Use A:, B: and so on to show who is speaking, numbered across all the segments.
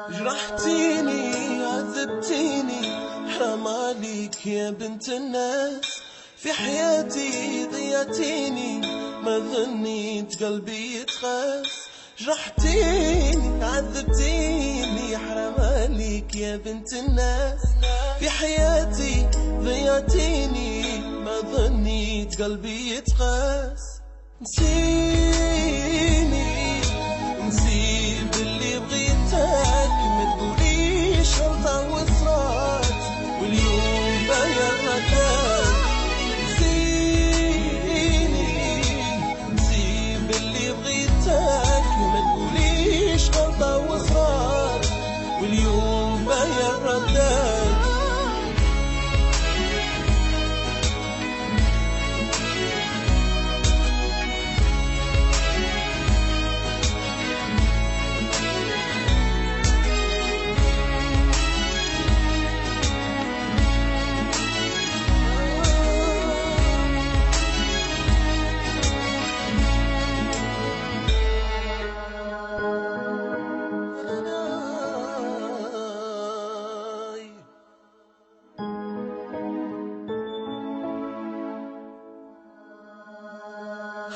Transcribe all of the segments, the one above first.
A: جرحتيني عذبتيني، حرام عليك يا بنت الناس، في حياتي ضيعتيني، ما ظنيت قلبي يتخاس. جرحتيني عذبتيني، حرام عليك يا بنت الناس، في حياتي ضيعتيني، ما ظنيت قلبي يتخاس. نسيني نسيب اللي بغيتك، ما تقوليش غلطة وصرات واليوم باين ردات. نسيني نسيب اللي بغيتك، ما تقوليش غلطة وصرات واليوم باين ردات.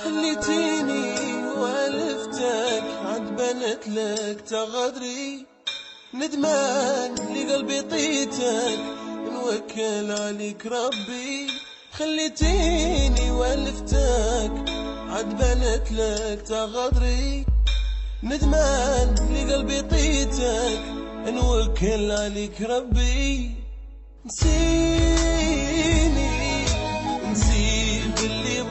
A: خليتيني والفتك، عدبنت لك تغدري، ندمان لقلبي طيتك، نوكل عليك ربي. خليتيني والفتك، عدبنت لك تغدري، ندمان لقلبي طيتك، نوكل عليك ربي. نسيني نسيب اللي